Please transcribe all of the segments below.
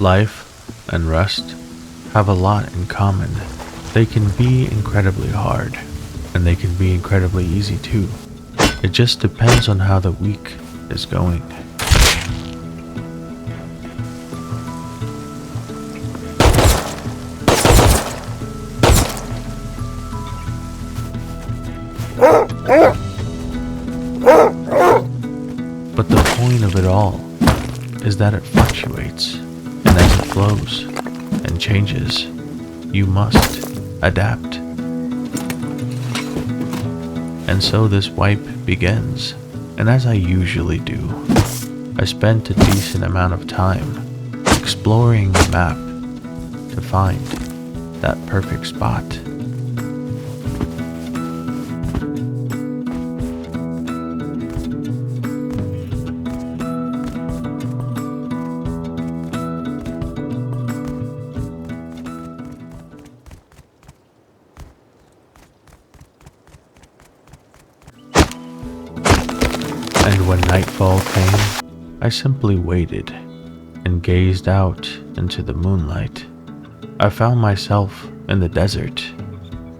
Life and rest have a lot in common. They can be incredibly hard, and they can be incredibly easy too. It just depends on how the week is going. But the point of it all is that it fluctuates, and as it flows and changes, you must adapt. And so this wipe begins, and as I usually do, I spent a decent amount of time exploring the map to find that perfect spot. And when nightfall came, I simply waited and gazed out into the moonlight. I found myself in the desert,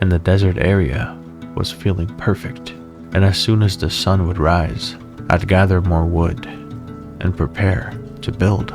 and the desert area was feeling perfect. And as soon as the sun would rise, I'd gather more wood and prepare to build.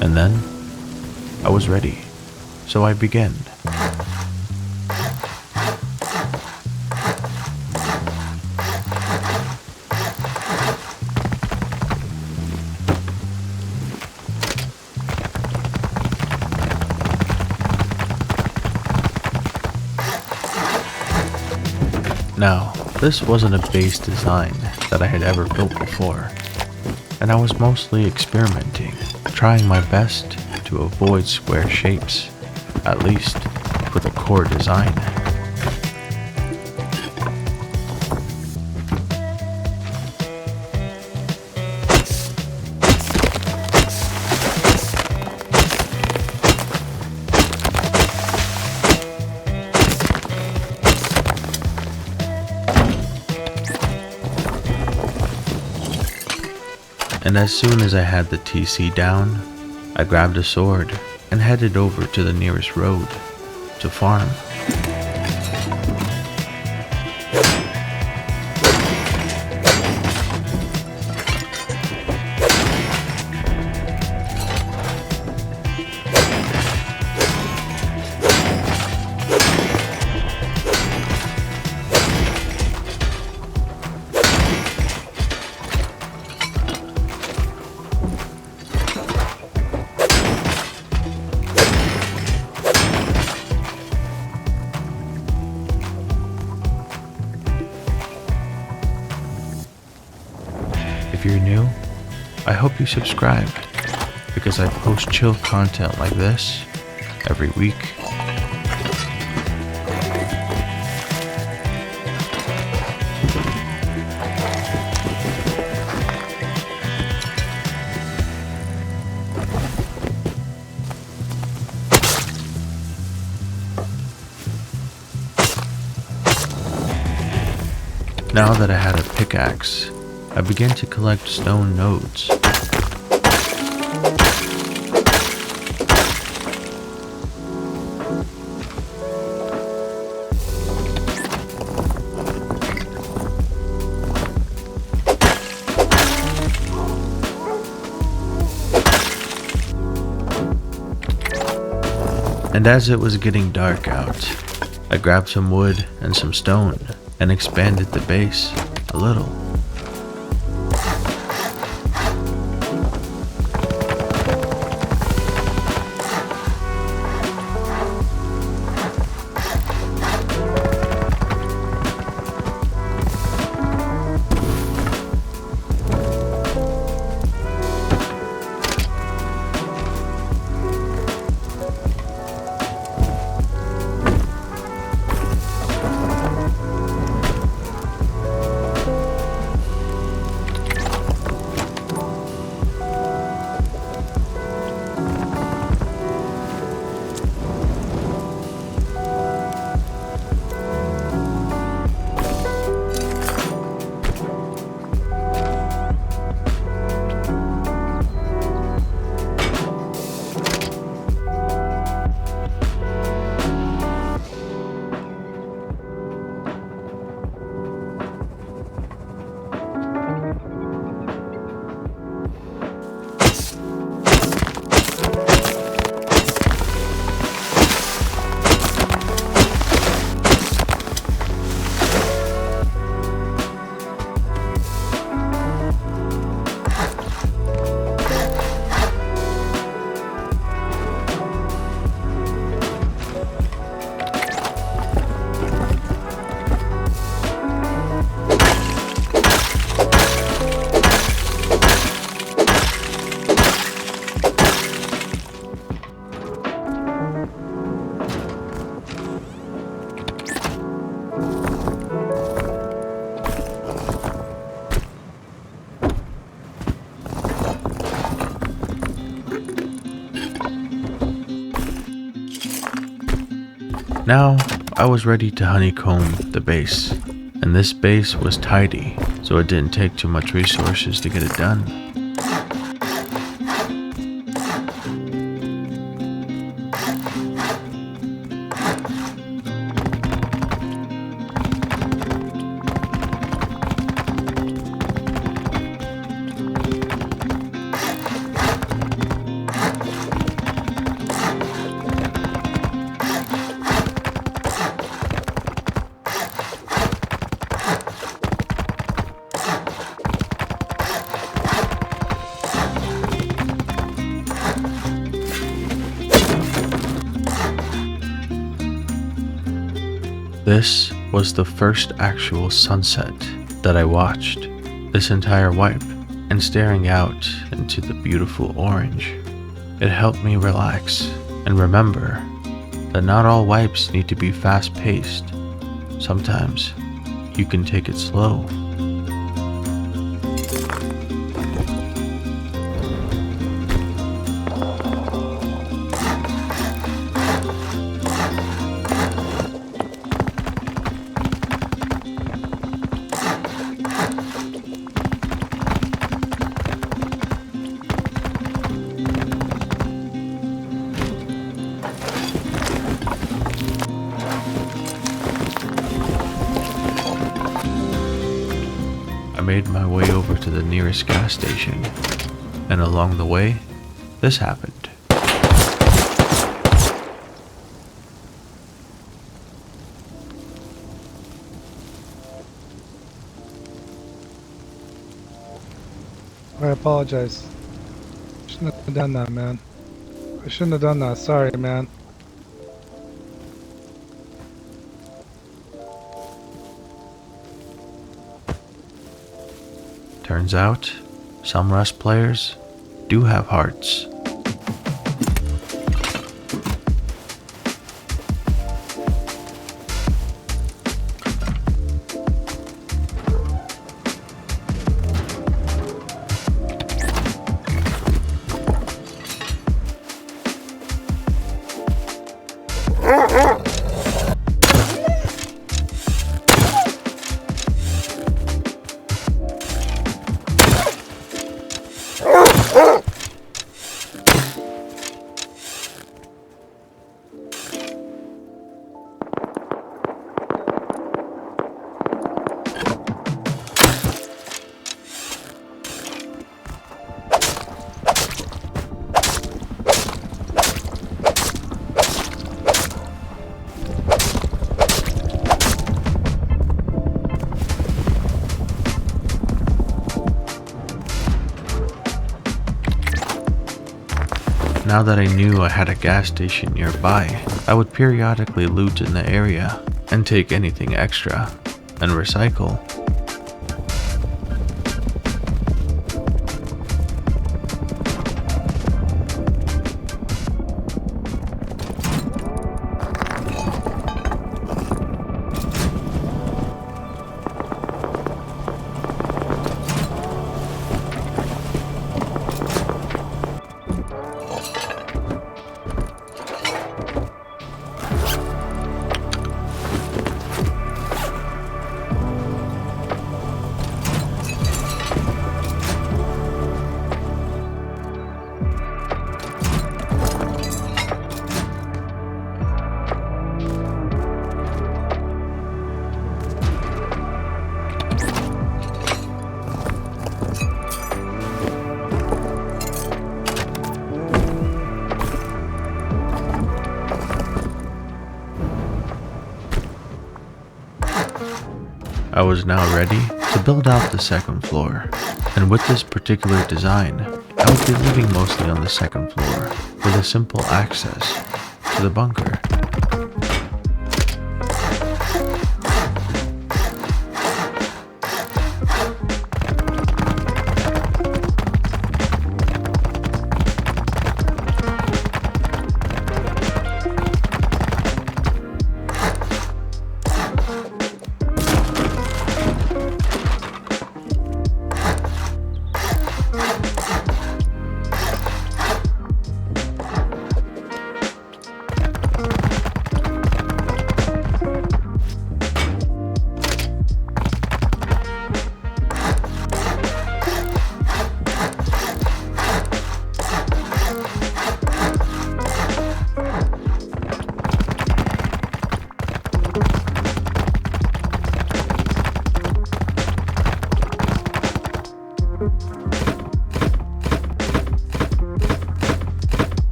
And then, I was ready, so I began. Now, this wasn't a base design that I had ever built before, and I was mostly experimenting, trying my best to avoid square shapes, at least for the core design. And as soon as I had the TC down, I grabbed a sword and headed over to the nearest road to farm. If you're new, I hope you subscribe, because I post chill content like this every week. Now that I had a pickaxe, I began to collect stone nodes. And as it was getting dark out, I grabbed some wood and some stone and expanded the base a little. Now, I was ready to honeycomb the base, and this base was tidy, so it didn't take too much resources to get it done. This was the first actual sunset that I watched this entire wipe, and staring out into the beautiful orange, it helped me relax and remember that not all wipes need to be fast-paced. Sometimes you can take it slow. I made my way over to the nearest gas station, and along the way, this happened. I apologize. Shouldn't have done that, man. I shouldn't have done that. Sorry, man. Turns out, some Rust players do have hearts. Now that I knew I had a gas station nearby, I would periodically loot in the area and take anything extra and recycle. I was now ready to build out the second floor, and with this particular design, I would be living mostly on the second floor with a simple access to the bunker.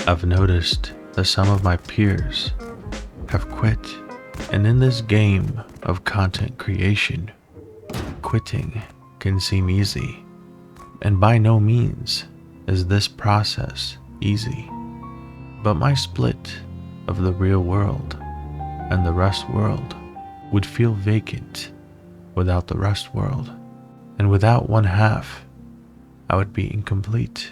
I've noticed that some of my peers have quit, and in this game of content creation, quitting can seem easy, and by no means is this process easy. But my split of the real world and the Rust world would feel vacant without the Rust world, and without one half, I would be incomplete.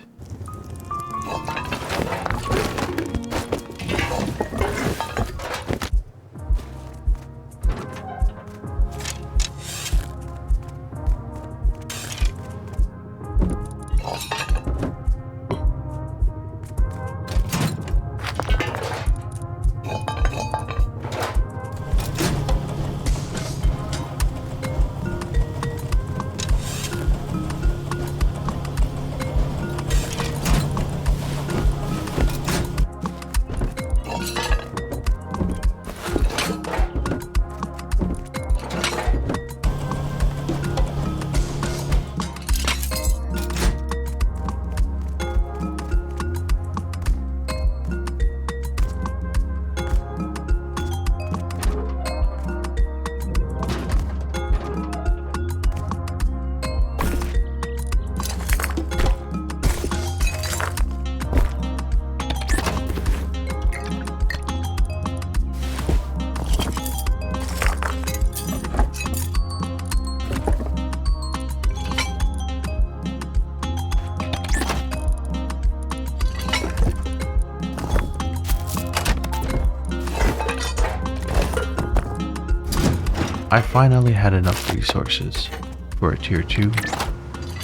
I finally had enough resources for a tier 2,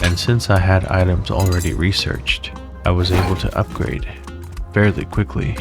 and since I had items already researched, I was able to upgrade fairly quickly.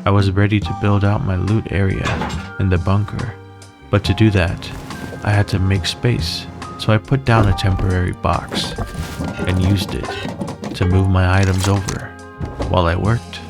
I was ready to build out my loot area in the bunker, but to do that, I had to make space, so I put down a temporary box and used it to move my items over while I worked.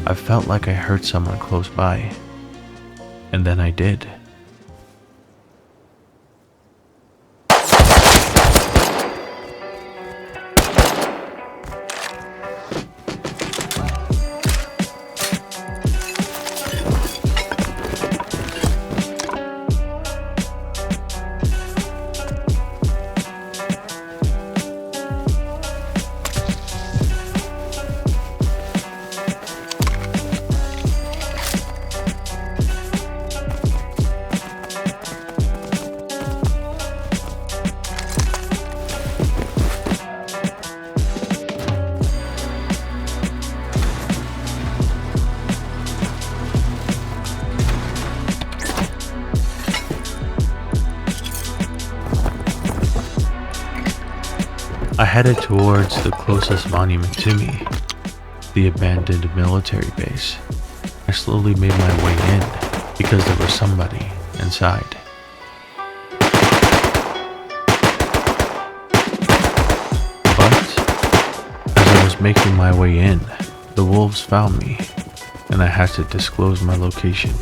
I felt like I heard someone close by, and then I did. I headed towards the closest monument to me, the abandoned military base. I slowly made my way in because there was somebody inside. But as I was making my way in, the wolves found me, and I had to disclose my location.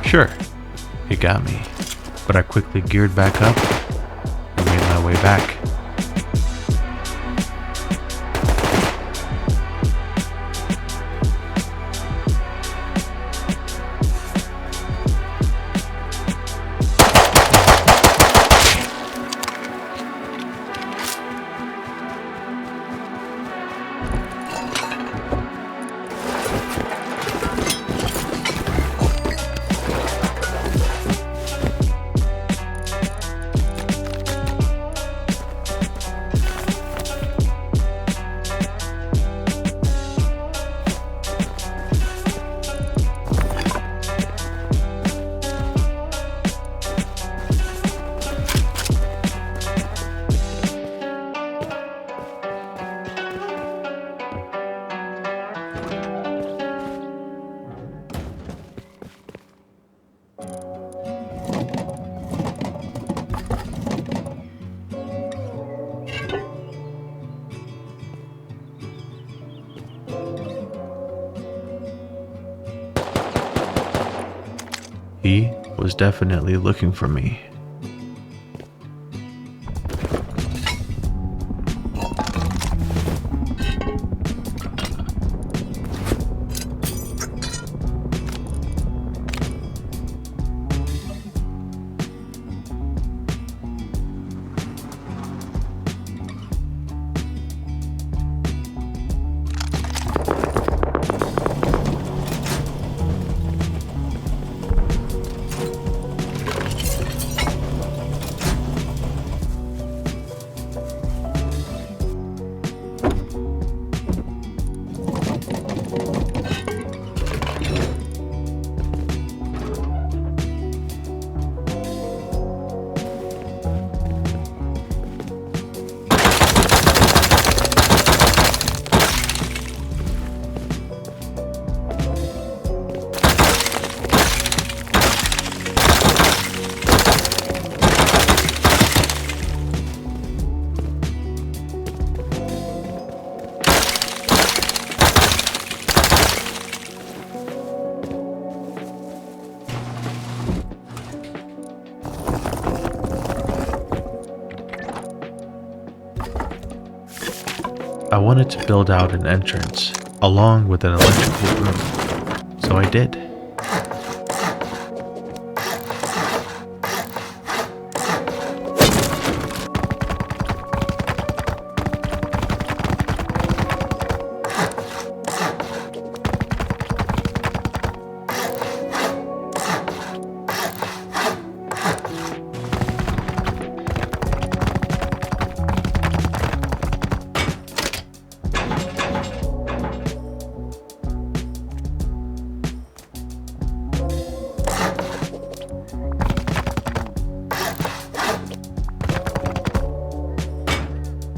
Sure, it got me, but I quickly geared back up and made my way back. He was definitely looking for me. I wanted to build out an entrance along with an electrical room, so I did.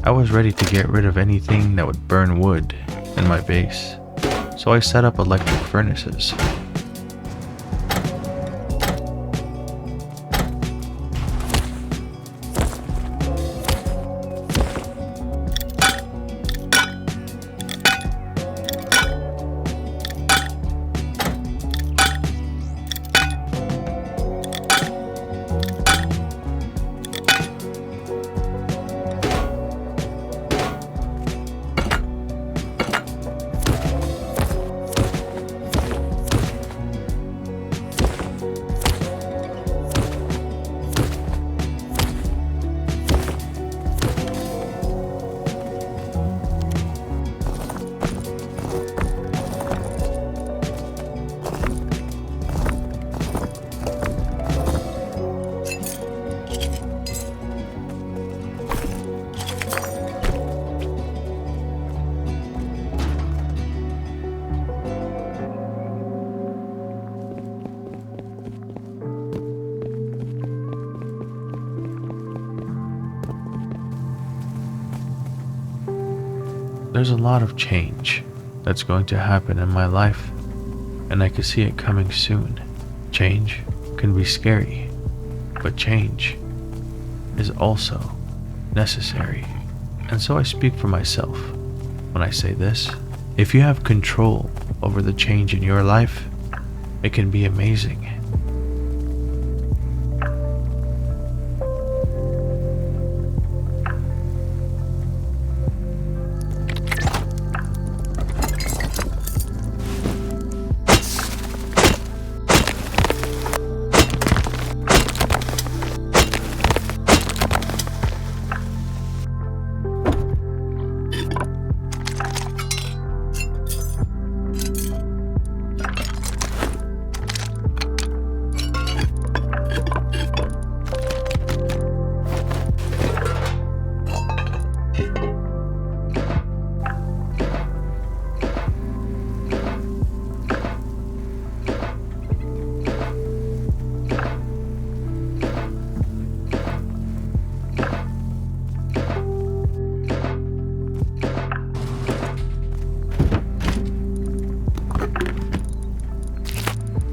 I was ready to get rid of anything that would burn wood in my base, so I set up electric furnaces. There's a lot of change that's going to happen in my life, and I can see it coming soon. Change can be scary, but change is also necessary. And so I speak for myself when I say this. If you have control over the change in your life, it can be amazing.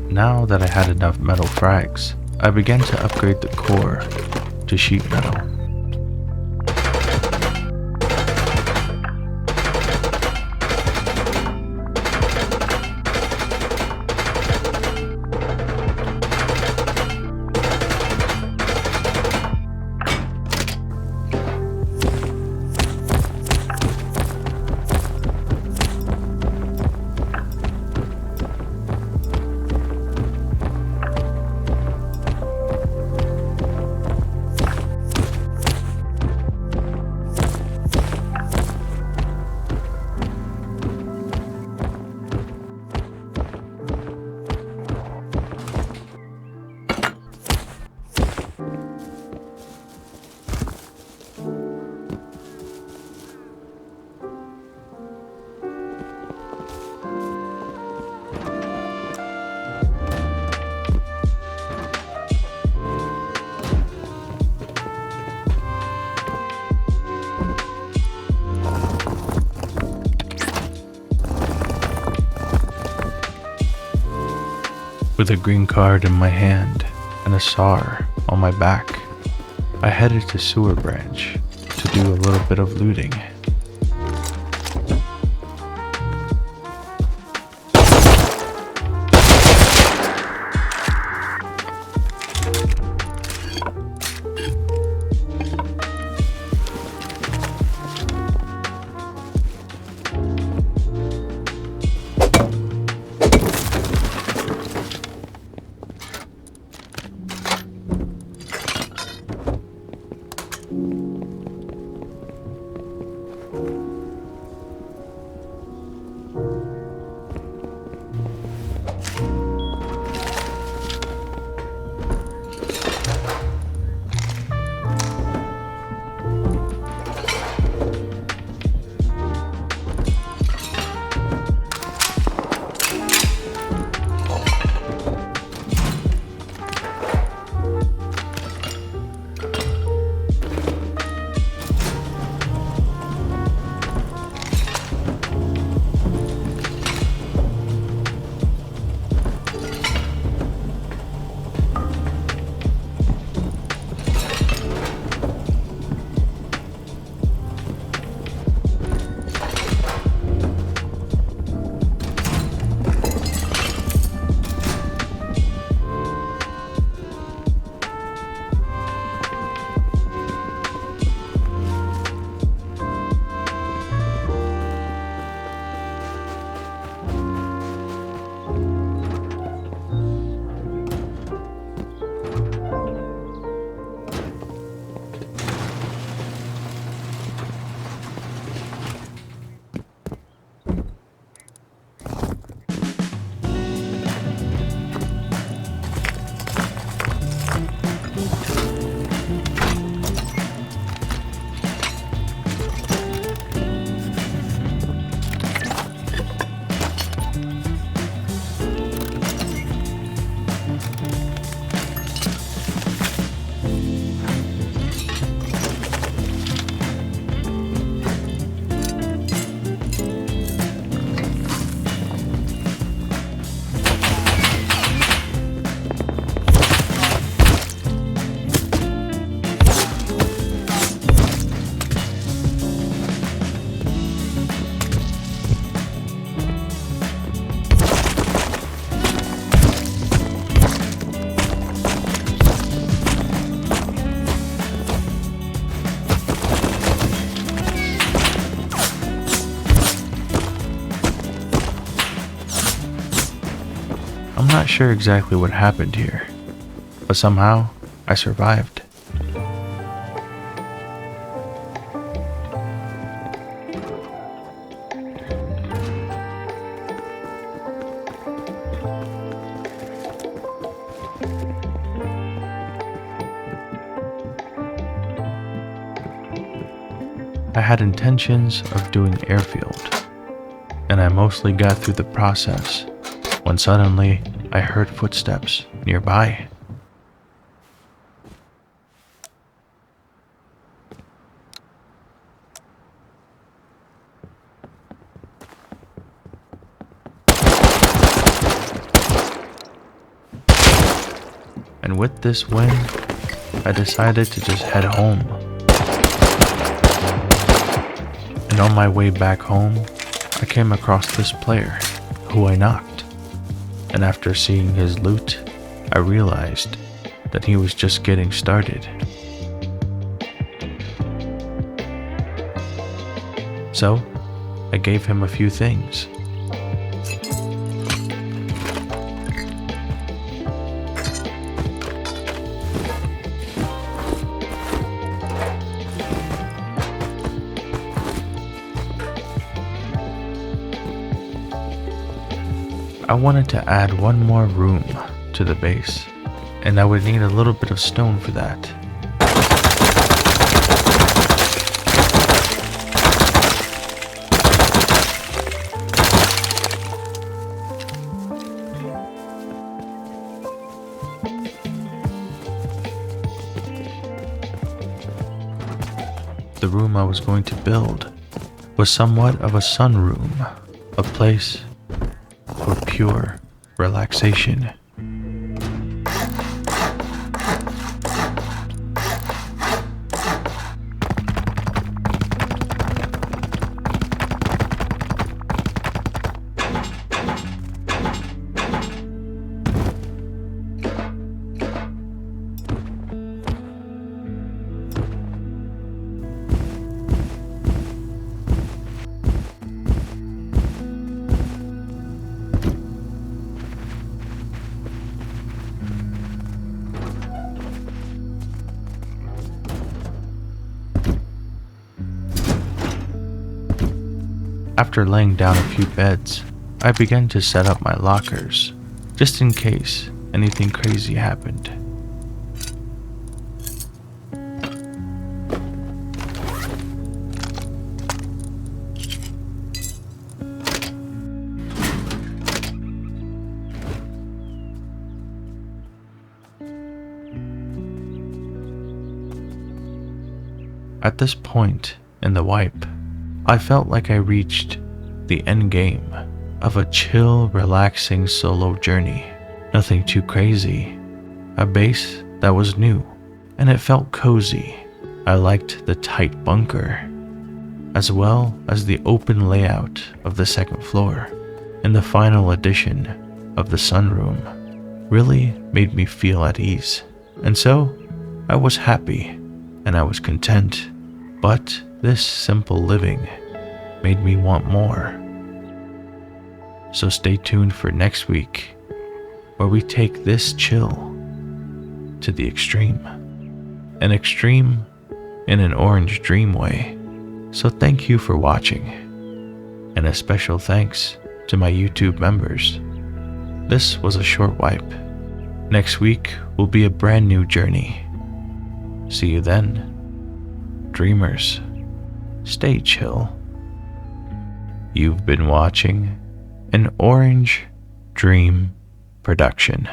Now that I had enough metal frags, I began to upgrade the core to sheet metal. With a green card in my hand and a SAR on my back, I headed to Sewer Branch to do a little bit of looting. I'm not sure exactly what happened here, but somehow I survived. I had intentions of doing airfield, and I mostly got through the process when suddenly I heard footsteps nearby. And with this win, I decided to just head home. And on my way back home, I came across this player, who I knocked. And after seeing his loot, I realized that he was just getting started. So, I gave him a few things. I wanted to add one more room to the base, and I would need a little bit of stone for that. The room I was going to build was somewhat of a sunroom, a place for pure relaxation. After laying down a few beds, I began to set up my lockers, just in case anything crazy happened. At this point in the wipe, I felt like I reached the end game of a chill, relaxing solo journey. Nothing too crazy. A base that was new, and it felt cozy. I liked the tight bunker, as well as the open layout of the second floor, and the final addition of the sunroom really made me feel at ease. And so, I was happy, and I was content. But this simple living made me want more. So stay tuned for next week, where we take this chill to the extreme. An extreme in an orange dream way. So thank you for watching, and a special thanks to my YouTube members. This was a short wipe. Next week will be a brand new journey. See you then. Dreamers, stay chill. You've been watching an Orange Dream production.